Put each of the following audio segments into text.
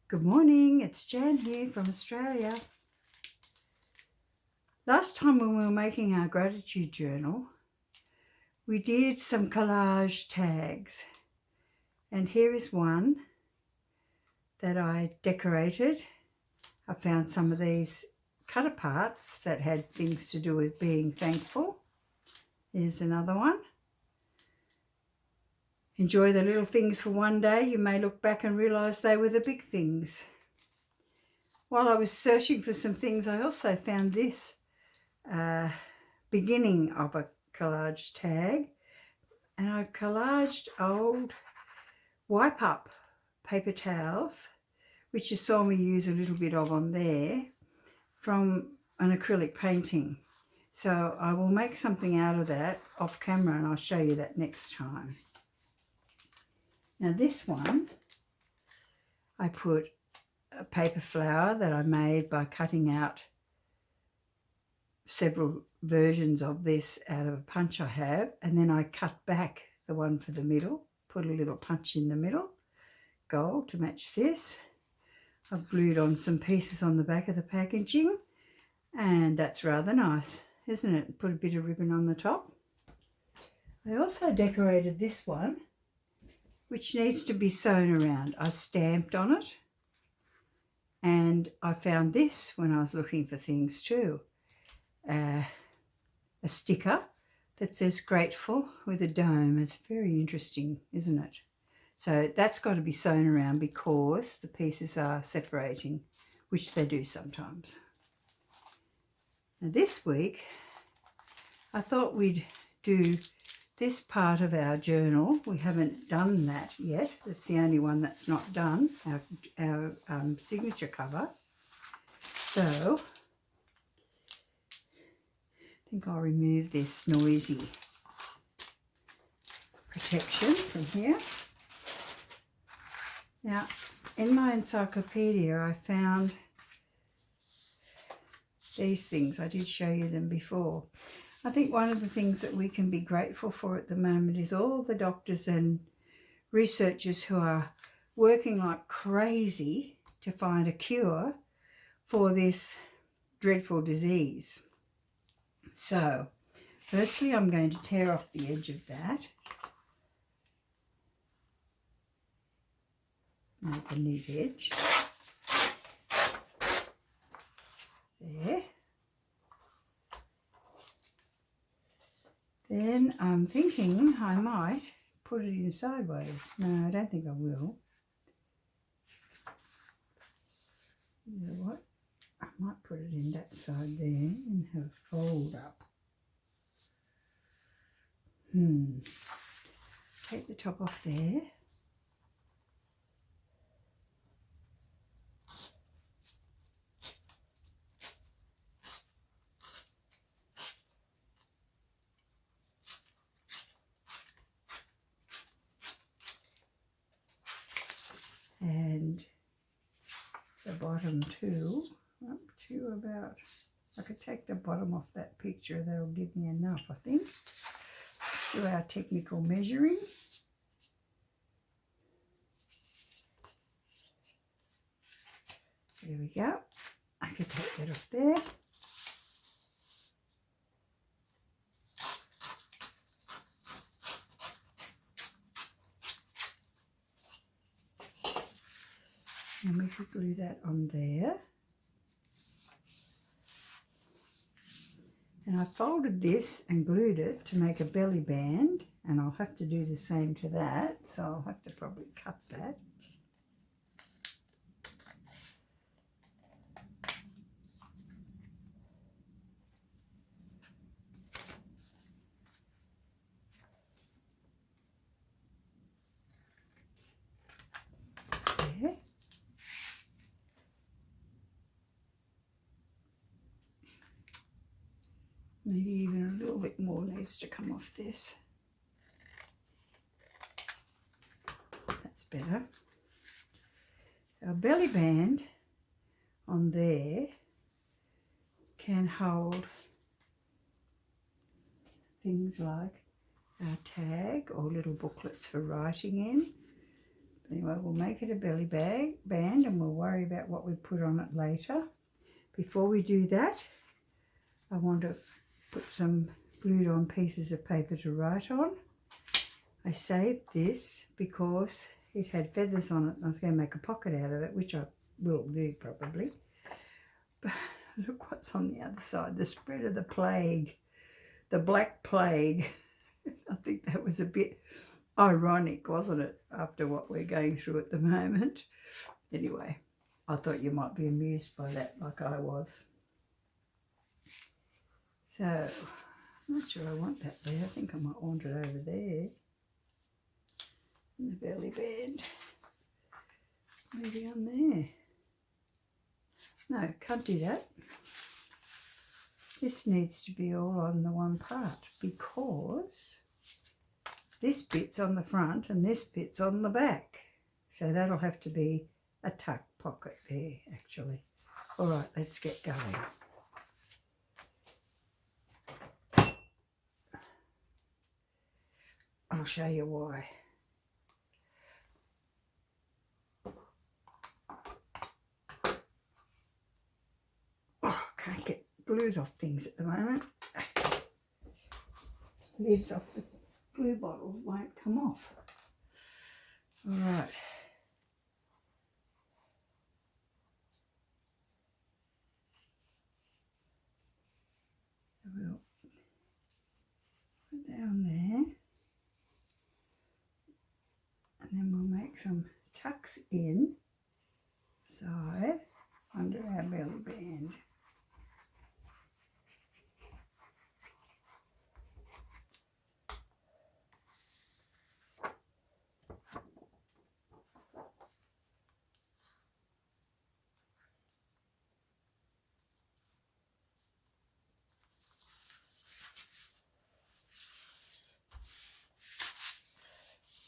Good morning, it's Jan here from Australia. Last time when we were making our gratitude journal, we did some collage tags. And here is one that I decorated. I found some of these cut aparts that had things to do with being thankful. Here's another one. Enjoy the little things for one day. You may look back and realise they were the big things. While I was searching for some things, I also found this beginning of a collage tag, and I collaged old wipe up paper towels, which you saw me use a little bit of on there, from an acrylic painting. So I will make something out of that off camera and I'll show you that next time. Now this one, I put a paper flower that I made by cutting out several versions of this out of a punch I have, and then I cut back the one for the middle, put a little punch in the middle, gold to match this. I've glued on some pieces on the back of the packaging, and that's rather nice, isn't it? Put a bit of ribbon on the top. I also decorated this one, which needs to be sewn around. I stamped on it, and I found this when I was looking for things too. A sticker that says grateful with a dome. It's very interesting, isn't it? So that's got to be sewn around because the pieces are separating, which they do sometimes. Now this week I thought we'd do this part of our journal. We haven't done that yet. It's the only one that's not done, our signature cover. So I think I'll remove this noisy protection from here. Now, in my encyclopedia, I found these things. I did show you them before. I think one of the things that we can be grateful for at the moment is all the doctors and researchers who are working like crazy to find a cure for this dreadful disease. So, firstly, I'm going to tear off the edge of that. That's a neat edge. There. Then I'm thinking I might put it in sideways. No, I don't think I will. You know what? I might put it in that side there and have a fold up. Take the top off there. And the bottom too, up to about, I could take the bottom off that picture, that'll give me enough, I think. Do our technical measuring. There we go. I could take that off there. And we could glue that on there. And I folded this and glued it to make a belly band, and I'll have to do the same to that, so I'll have to probably cut that. There. Maybe even a little bit more needs to come off this. That's better. Our belly band on there can hold things like our tag or little booklets for writing in. Anyway, we'll make it a belly band and we'll worry about what we put on it later. Before we do that, I want to put some glued on pieces of paper to write on. I saved this because it had feathers on it and I was going to make a pocket out of it, which I will do probably. But look what's on the other side, the spread of the plague, the Black Plague. I think that was a bit ironic, wasn't it, after what we're going through at the moment. Anyway, I thought you might be amused by that like I was. So, I'm not sure I want that there. I think I might want it over there in the belly band. Maybe on there. No, can't do that. This needs to be all on the one part because this bit's on the front and this bit's on the back. So that'll have to be a tuck pocket there, actually. All right, let's get going. I'll show you why. Oh, can't get glues off things at the moment. Lids off the glue bottles won't come off. All right. We'll put down there. And then we'll make some tucks in side under our belly band.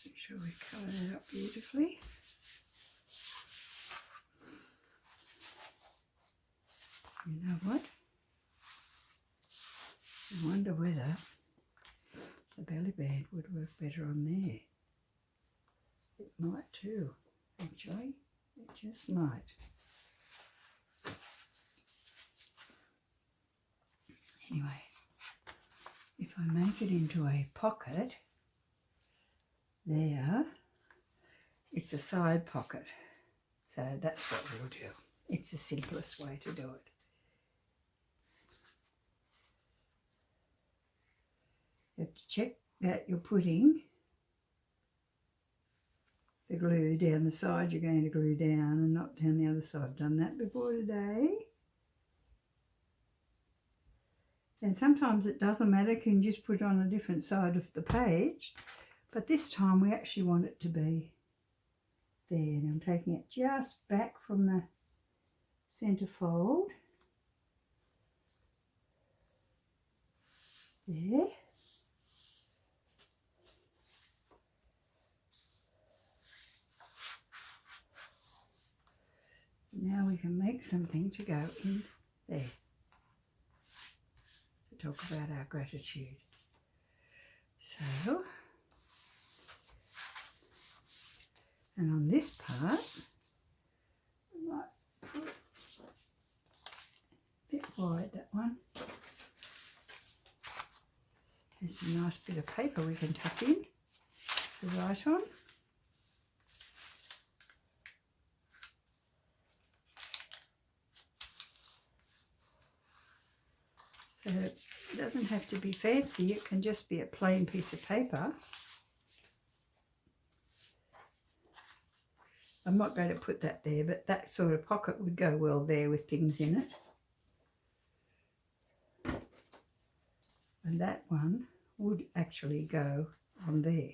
Make sure we colour that up beautifully. You know what? I wonder whether the belly band would work better on there. It might too, actually. It just might. Anyway, if I make it into a pocket, there, it's a side pocket. So that's what we'll do. It's the simplest way to do it. You have to check that you're putting the glue down the side you're going to glue down and not down the other side. I've done that before today. And sometimes it doesn't matter, you can just put it on a different side of the page. But this time we actually want it to be there. And I'm taking it just back from the centre fold. There. Now we can make something to go in there to talk about our gratitude. So, and on this part, we might put a bit wide, that one. There's a nice bit of paper we can tuck in to write on. So it doesn't have to be fancy, it can just be a plain piece of paper. I'm not going to put that there, but that sort of pocket would go well there with things in it. And that one would actually go on there.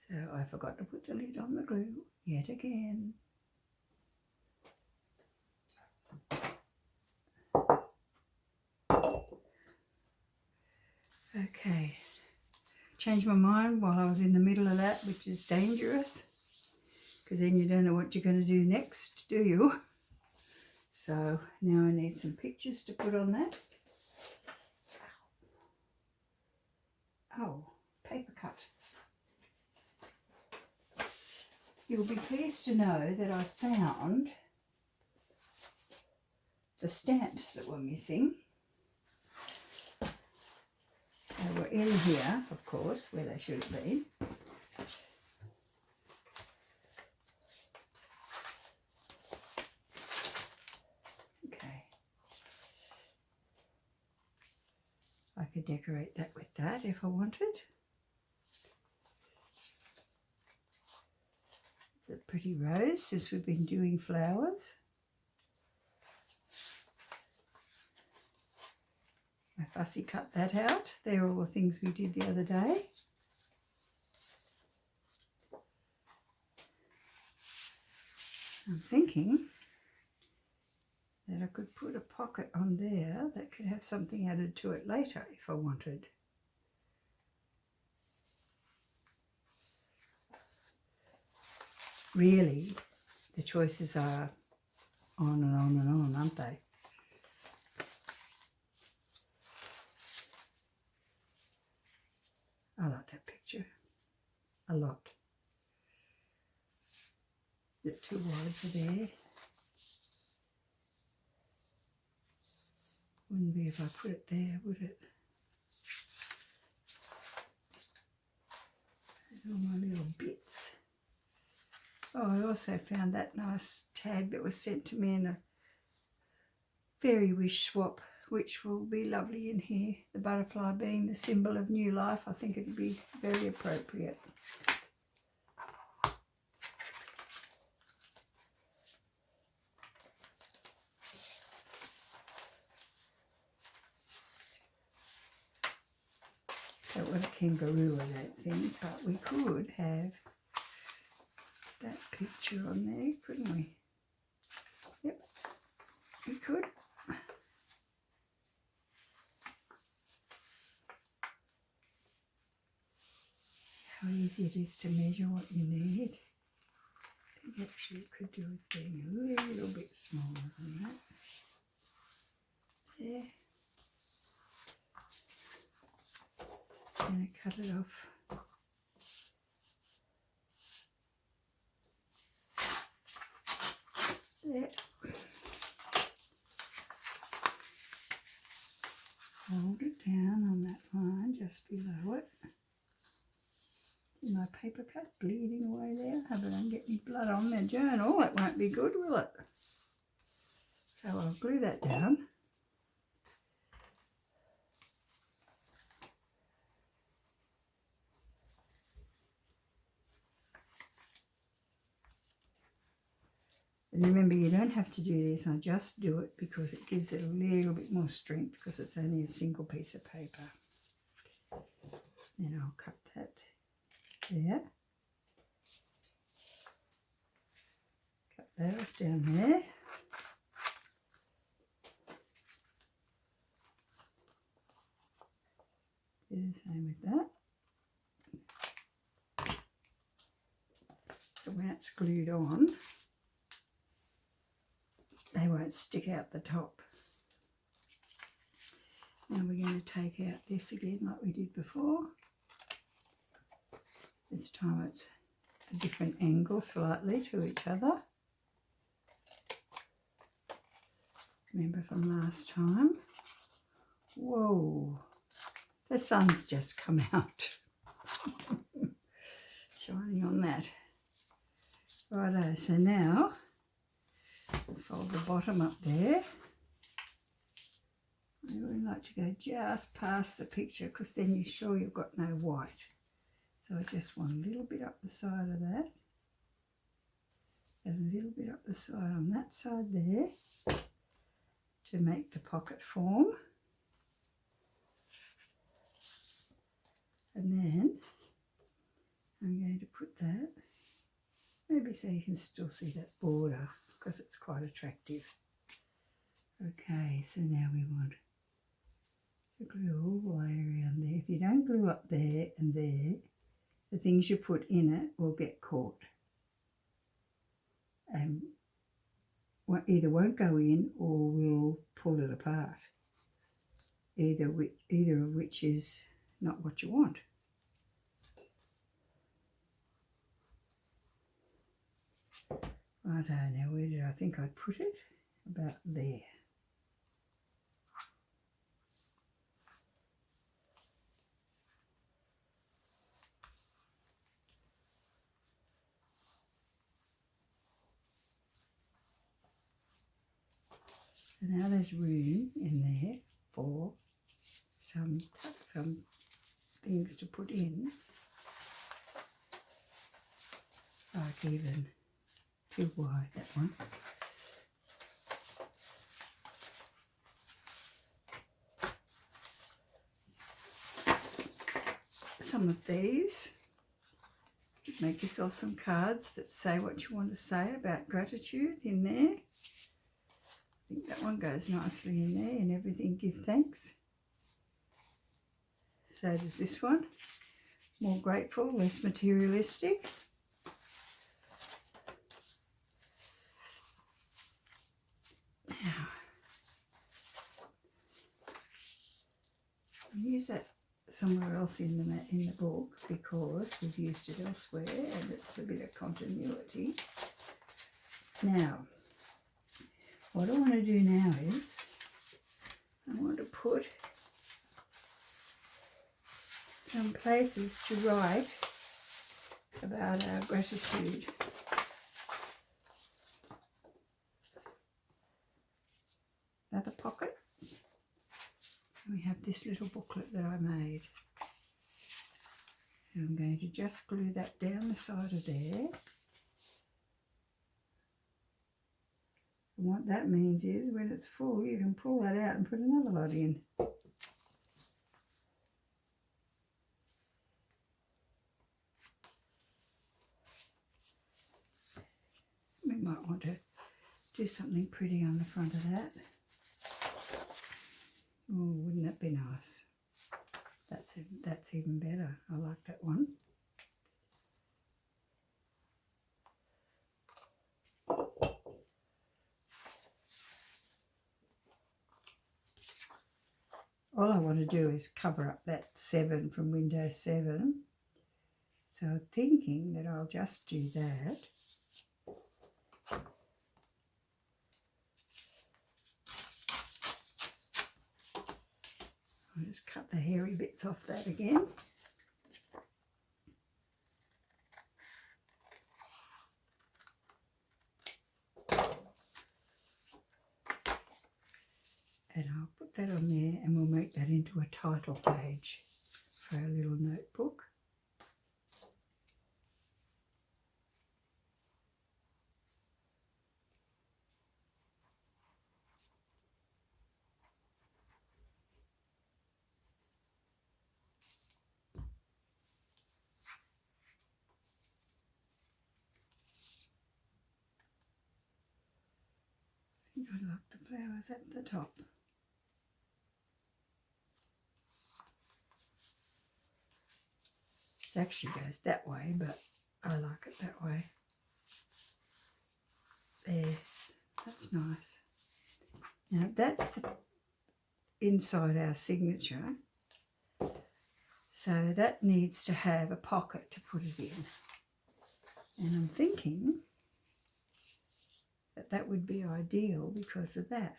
So I forgot to put the lid on the glue yet again. Okay, changed my mind while I was in the middle of that, which is dangerous, because then you don't know what you're going to do next, do you? So now I need some pictures to put on that. Oh, paper cut. You'll be pleased to know that I found the stamps that were missing. They were in here, of course, where they should have been. Okay. I could decorate that with that if I wanted. It's a pretty rose since we've been doing flowers. I fussy cut that out. They're all the things we did the other day. I'm thinking that I could put a pocket on there that could have something added to it later if I wanted. Really, the choices are on and on and on, aren't they? I like that picture a lot. Is it too wide for there? Wouldn't be if I put it there, would it? All my little bits. Oh, I also found that nice tag that was sent to me in a fairy wish swap, which will be lovely in here. The butterfly being the symbol of new life, I think it'd be very appropriate. Don't want a kangaroo, I don't think, but we could have that picture on there, couldn't we? Yep, we could. How easy it is to measure what you need. I think actually it could do with being a little bit smaller than that. There. And I cut it off. There. Hold it down on that line just below it. Is my paper cut bleeding away there? I hope I don't get any blood on the journal. It won't be good, will it? So I'll glue that down. And remember, you don't have to do this. I just do it because it gives it a little bit more strength because it's only a single piece of paper. Then I'll cut that there. Cut that off down there. Do the same with that. So when it's glued on, they won't stick out the top. Now we're going to take out this again like we did before. This time it's a different angle slightly to each other. Remember from last time? Whoa, the sun's just come out. Shining on that. Righto, so now fold the bottom up there. I would like to go just past the picture because then you're sure you've got no white. So I just want a little bit up the side of that and a little bit up the side on that side there to make the pocket form. And then I'm going to put that, maybe so you can still see that border because it's quite attractive. Okay, so now we want to glue all the way around there. If you don't glue up there and there, the things you put in it will get caught and either won't go in or will pull it apart. Either of which is not what you want. Righto, now where did I think I'd put it? About there. So now there's room in there for some things to put in, like even too wide, that one. Some of these, make yourself some cards that say what you want to say about gratitude in there. I think that one goes nicely in there. In everything, give thanks. So does this one. More grateful, less materialistic. Now, I'll use that somewhere else in the book because we've used it elsewhere and it's a bit of continuity. Now, what I want to do now is I want to put some places to write about our gratitude. Another pocket. We have this little booklet that I made. And I'm going to just glue that down the side of there. And what that means is when it's full, you can pull that out and put another lot in. We might want to do something pretty on the front of that. Oh, wouldn't that be nice? That's even better. I like that one. All I want to do is cover up that 7 from Windows 7. So I'm thinking that I'll just do that. I'll just cut the hairy bits off that again. And I'll put that on there and we'll make that into a title page for our little notebook. I think I like the flowers at the top. It actually goes that way, but I like it that way. There, that's nice. Now that's the inside our signature, so that needs to have a pocket to put it in. And I'm thinking that that would be ideal because of that.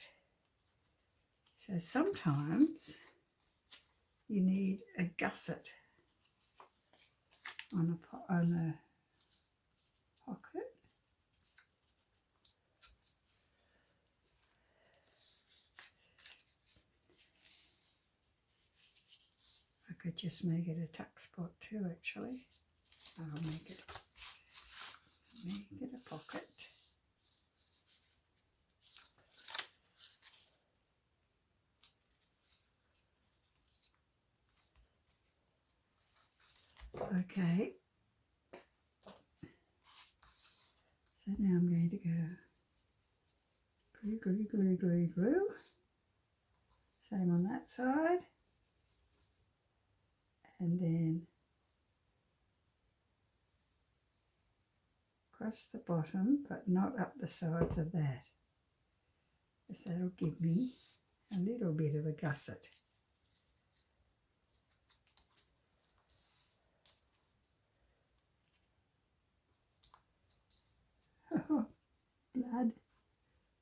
So sometimes you need a gusset on a pocket. I could just make it a tuck spot too, actually. I'll make it a pocket. Okay. So now I'm going to go glue, glue, glue, glue, glue. Same on that side. And then across the bottom, but not up the sides of that. Because that'll give me a little bit of a gusset. blood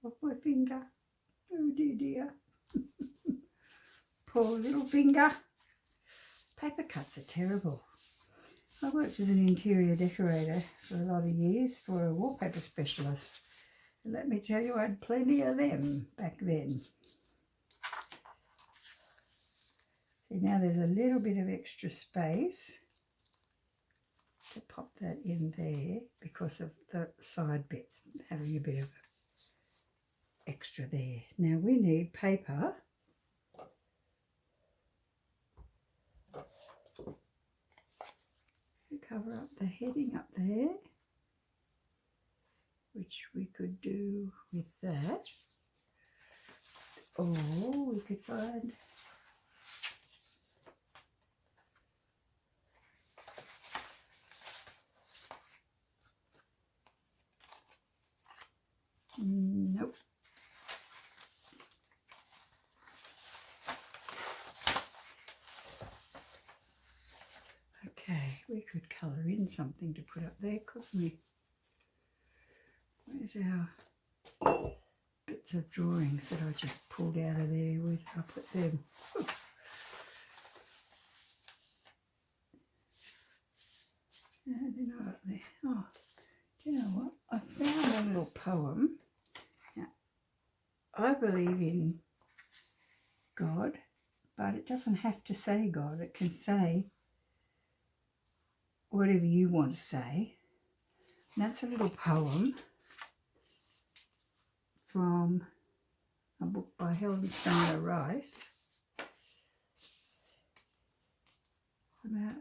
off my finger. Oh dear, dear. Poor little finger. Paper cuts are terrible. I worked as an interior decorator for a lot of years for a wallpaper specialist. And let me tell you, I had plenty of them back then. See, now there's a little bit of extra space to pop that in there because of the side bits having a bit of extra there. Now we need paper to cover up the heading up there, which we could do with that, or we could find nope. Okay, we could colour in something to put up there, couldn't we? Where's our bits of drawings that I just pulled out of there? Where did I put them? Ooh. No, they're not up there. Oh, do you know what? I found a little poem. Now, I believe in God, but it doesn't have to say God. It can say whatever you want to say. And that's a little poem from a book by Helen Steiner Rice about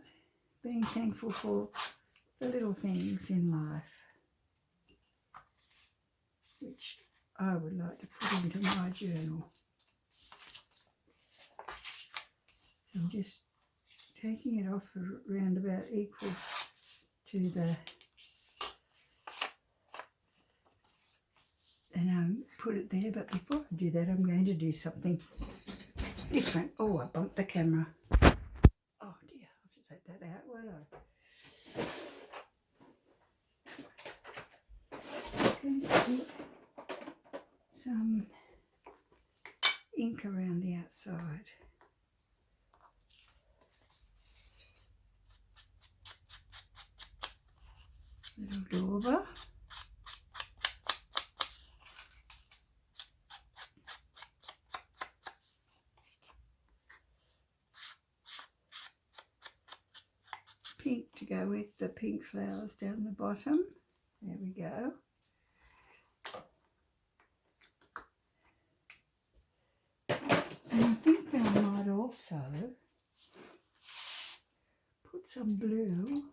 being thankful for the little things in life, which I would like to put into my journal. I'm just taking it off around about equal to the, and put it there. But before I do that, I'm going to do something different. Oh, I bumped the camera. Oh dear, I have to take that out, won't I? I'm going to put some ink around the outside. Little dauber. Pink to go with the pink flowers down the bottom. There we go. And I think that I might also put some blue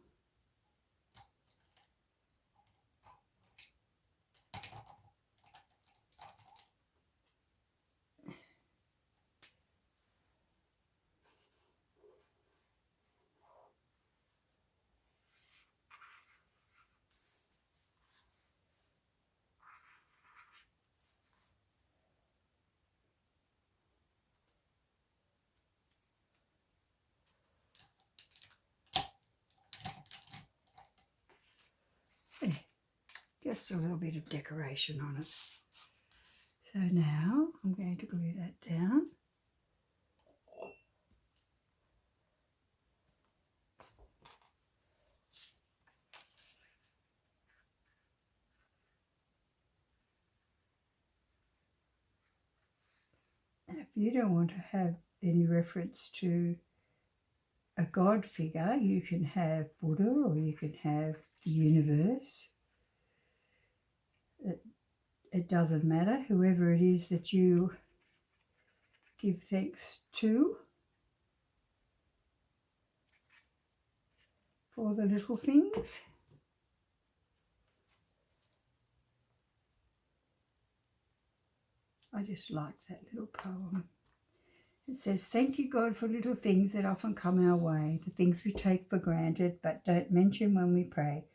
there, just a little bit of decoration on it. So now I'm going to glue that down. If you don't want to have any reference to a God figure, you can have Buddha or you can have the universe. It doesn't matter, whoever it is that you give thanks to for the little things. I just like that little poem. It says, "Thank you, God, for little things that often come our way, the things we take for granted but don't mention when we pray.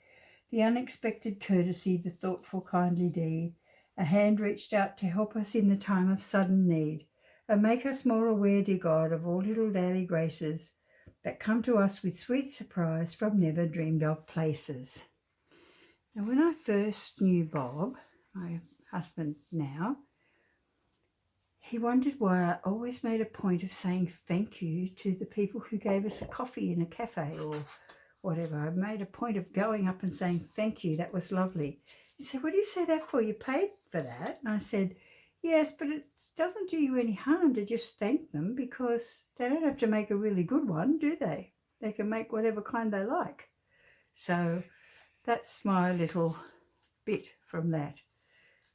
The unexpected courtesy, the thoughtful, kindly deed, a hand reached out to help us in the time of sudden need. And make us more aware, dear God, of all little daily graces that come to us with sweet surprise from never dreamed of places." Now, when I first knew Bob, my husband now, he wondered why I always made a point of saying thank you to the people who gave us a coffee in a cafe or whatever. I made a point of going up and saying thank you, that was lovely. He said, what do you say that for? You paid for that? And I said, yes, but it doesn't do you any harm to just thank them, because they don't have to make a really good one, do they? They can make whatever kind they like. So that's my little bit from that.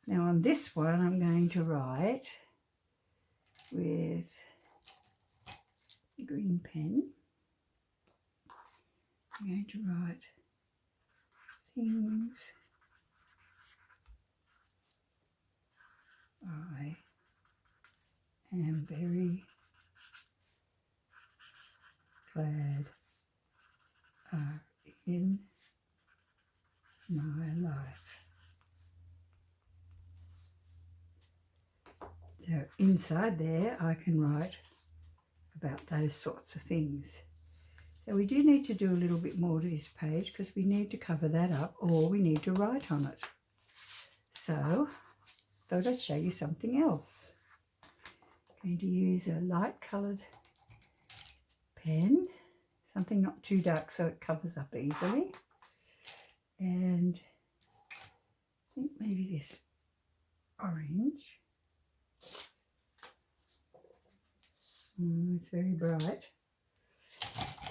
Now on this one I'm going to write with a green pen. I'm going to write things I am very glad are in my life. So inside there I can write about those sorts of things. So we do need to do a little bit more to this page, because we need to cover that up, or we need to write on it. So I thought I'd show you something else. I'm going to use a light coloured pen, something not too dark so it covers up easily. And I think maybe this orange. It's very bright.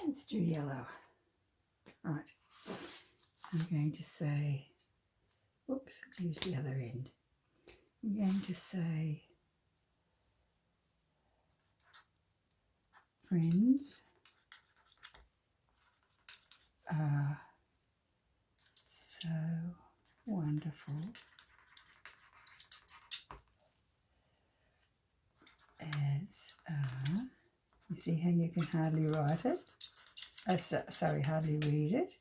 Let's do yellow. Right. I'm going to say, oops, I've used the other end. I'm going to say, friends are so wonderful, as are, you see how you can hardly write it? Oh, sorry, hardly read it,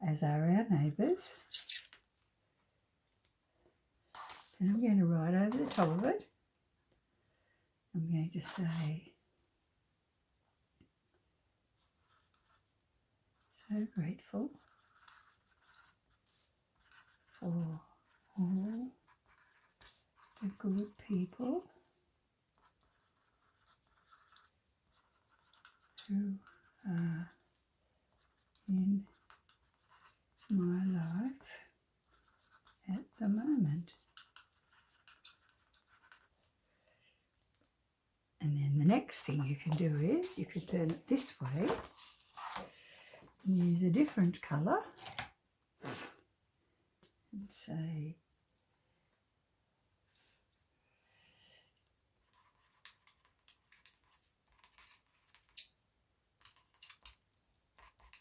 as are our neighbours. And I'm going to write over the top of it. I'm going to say, so grateful for all the good people who are in my life at the moment. And then the next thing you can do is you can turn it this way and use a different colour and say,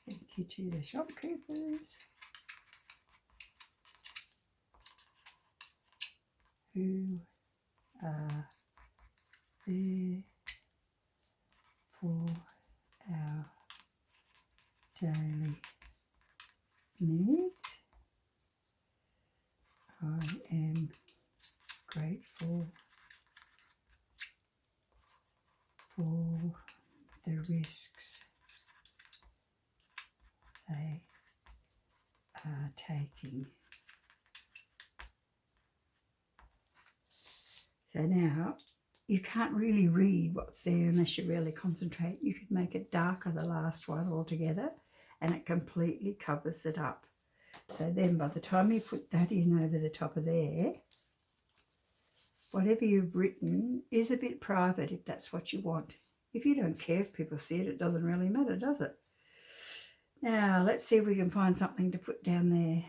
thank you to the shopkeepers who are there for our daily needs. I am grateful for the risks they are taking. So now you can't really read what's there unless you really concentrate. You could make it darker, the last one altogether, and it completely covers it up. So then by the time you put that in over the top of there, whatever you've written is a bit private if that's what you want. If you don't care if people see it, it doesn't really matter, does it? Now let's see if we can find something to put down there.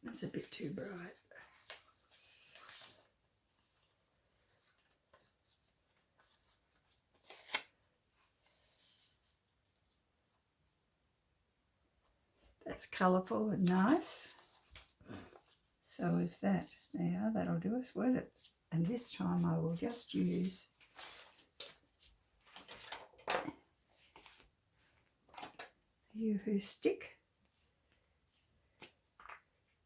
That's a bit too bright. That's colourful and nice. So is that. Now that'll do us, won't it? And this time I will just use the Yoo-Hoo stick,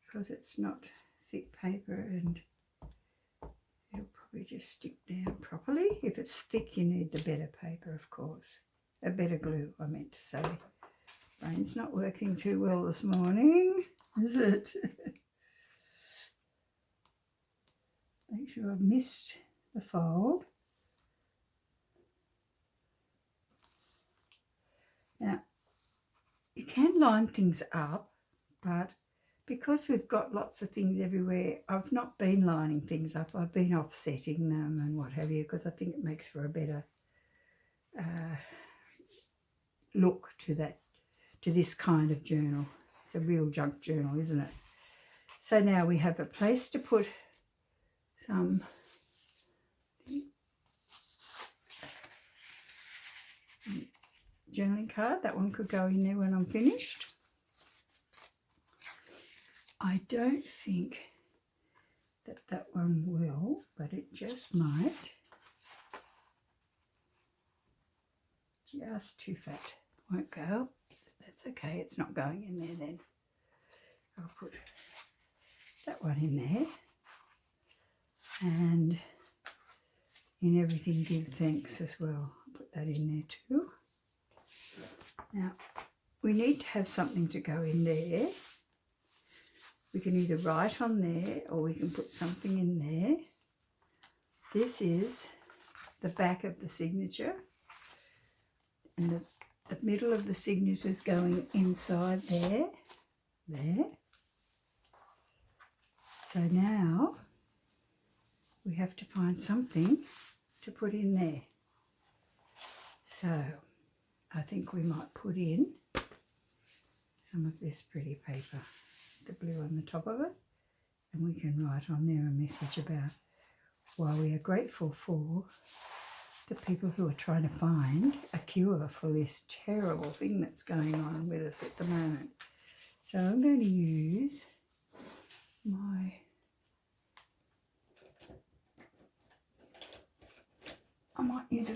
because it's not thick paper and it'll probably just stick down properly. If it's thick, you need the better paper, of course. A better glue, I meant to say. Brain's not working too well this morning, is it? Make sure I've missed the fold. Now, you can line things up, but because we've got lots of things everywhere, I've not been lining things up. I've been offsetting them and what have you, because I think it makes for a better look to this kind of journal. It's a real junk journal, isn't it? So now we have a place to put some journaling card. That one could go in there when I'm finished. I don't think that one will, but it just might. Just too fat. Won't go. That's okay. It's not going in there then. I'll put that one in there. And in everything give thanks as well. I'll put that in there too. Now, we need to have something to go in there. We can either write on there or we can put something in there. This is the back of the signature. And the middle of the signature is going inside there. There. So now we have to find something to put in there. So I think we might put in some of this pretty paper, the blue on the top of it, and we can write on there a message about why we are grateful for the people who are trying to find a cure for this terrible thing that's going on with us at the moment. So I'm going to use I might use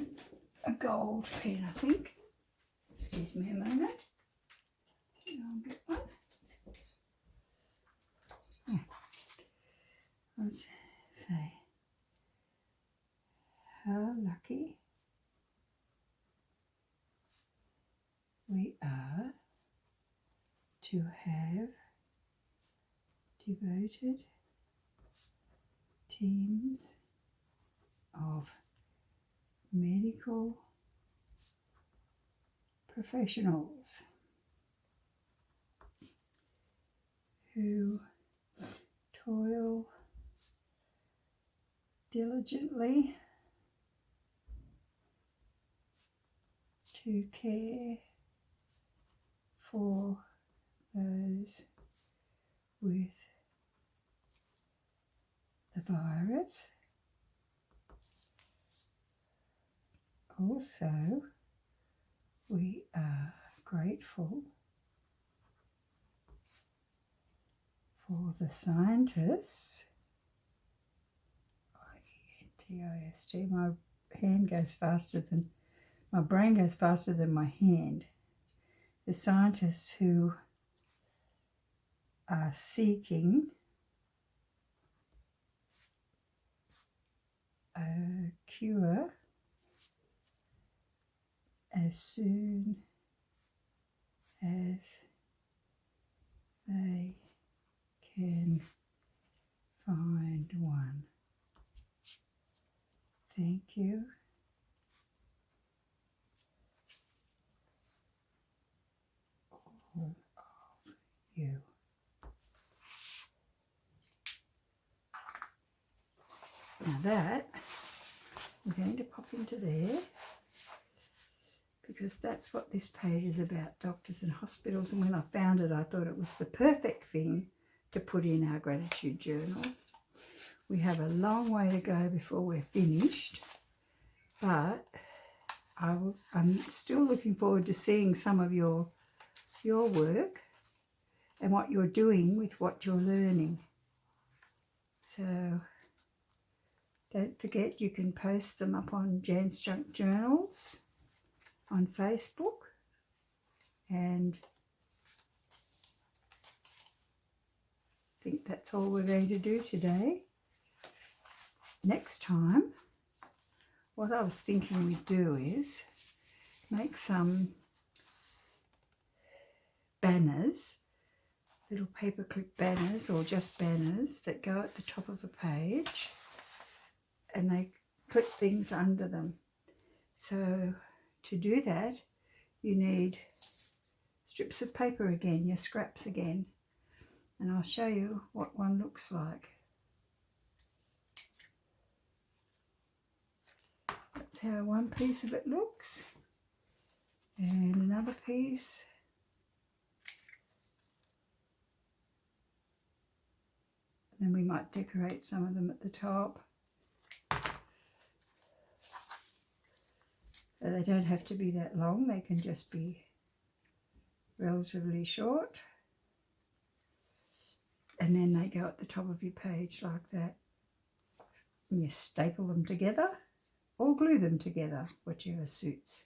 a gold pen, I think. Excuse me a moment. I'll get one. Let's say, how lucky we are to have devoted teams of medical professionals who toil diligently to care for those with the virus. Also, we are grateful for the scientists. IENTIST. My hand goes faster than my brain goes faster than my hand. The scientists who are seeking a cure as soon as they can find one. Thank you. All of you. Now that I'm going to pop into there, because that's what this page is about, doctors and hospitals. And when I found it, I thought it was the perfect thing to put in our gratitude journal. We have a long way to go before we're finished, but I'm still looking forward to seeing some of your work and what you're doing with what you're learning. So don't forget, you can post them up on Jan's Junk Journals on Facebook, and I think that's that's all we're going to do today. Next time, what I was thinking we'd do is make some banners, little paperclip banners or just banners that go at the top of a page, and they clip things under them. So to do that, you need strips of paper again, your scraps again, and I'll show you what one looks like. That's how one piece of it looks, and another piece. And then we might decorate some of them at the top. So they don't have to be that long, they can just be relatively short. And then they go at the top of your page like that. And you staple them together or glue them together, whichever suits.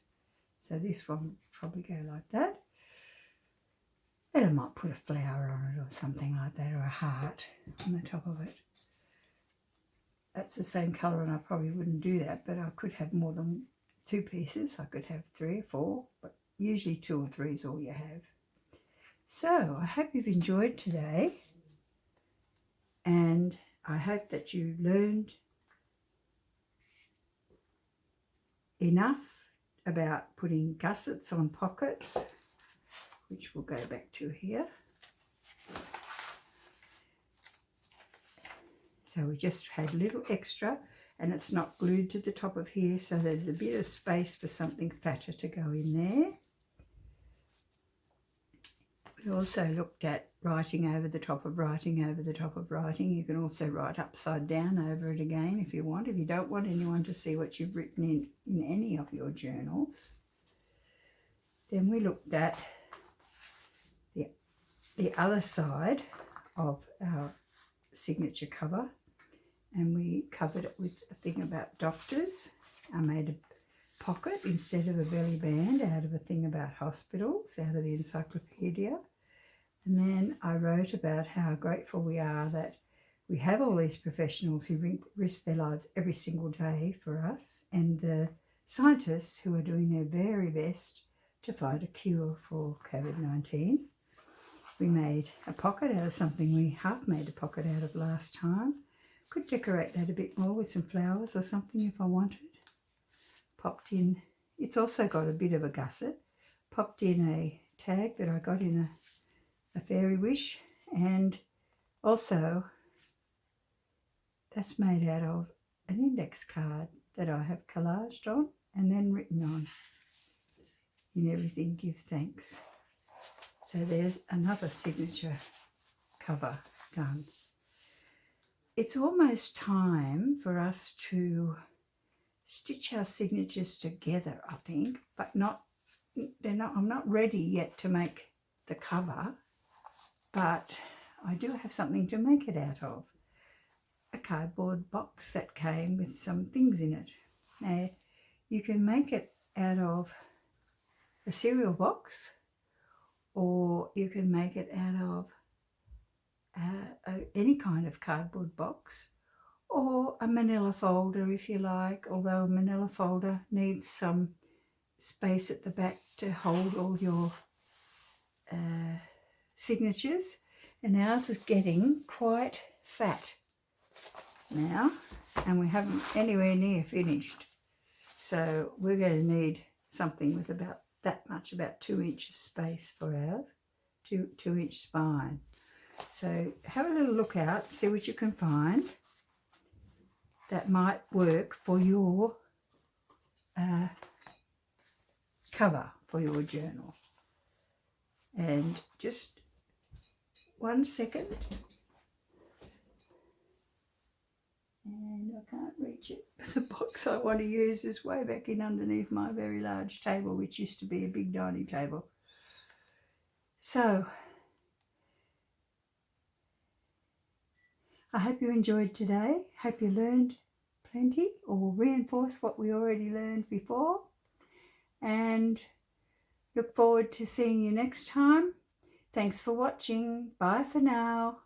So this one will probably go like that. And I might put a flower on it or something like that, or a heart on the top of it. That's the same colour, and I probably wouldn't do that, but I could have more than 2 pieces. I could have 3 or 4, but usually 2 or 3 is all you have. So I hope you've enjoyed today, and I hope that you learned enough about putting gussets on pockets, which we'll go back to here. So we just had a little extra, and it's not glued to the top of here, so there's a bit of space for something fatter to go in there. We also looked at writing over the top of writing over the top of writing. You can also write upside down over it again if you want, if you don't want anyone to see what you've written in any of your journals. Then we looked at the other side of our signature cover, and we covered it with a thing about doctors. I made a pocket instead of a belly band out of a thing about hospitals, out of the encyclopedia. And then I wrote about how grateful we are that we have all these professionals who risk their lives every single day for us, and the scientists who are doing their very best to find a cure for COVID-19. We made a pocket out of something we half made a pocket out of last time. Could decorate that a bit more with some flowers or something if I wanted. Popped in, it's also got a bit of a gusset. Popped in a tag that I got in a fairy wish, and also that's made out of an index card that I have collaged on and then written on. In everything give thanks. So there's another signature cover done. It's almost time for us to stitch our signatures together, I think, but I'm not ready yet to make the cover, but I do have something to make it out of. A cardboard box that came with some things in it. Now, you can make it out of a cereal box, or you can make it out of any kind of cardboard box, or a manila folder if you like, although a manila folder needs some space at the back to hold all your signatures, and ours is getting quite fat now, and we haven't anywhere near finished, so we're going to need something with about that much, about 2 inches space for ours, 2-inch spine. So have a little look out, see what you can find that might work for your cover for your journal. And just 1 second, and I can't reach it. The box I want to use is way back in underneath my very large table, which used to be a big dining table. So I hope you enjoyed today. Hope you learned plenty or reinforced what we already learned before, and look forward to seeing you next time. Thanks for watching. Bye for now.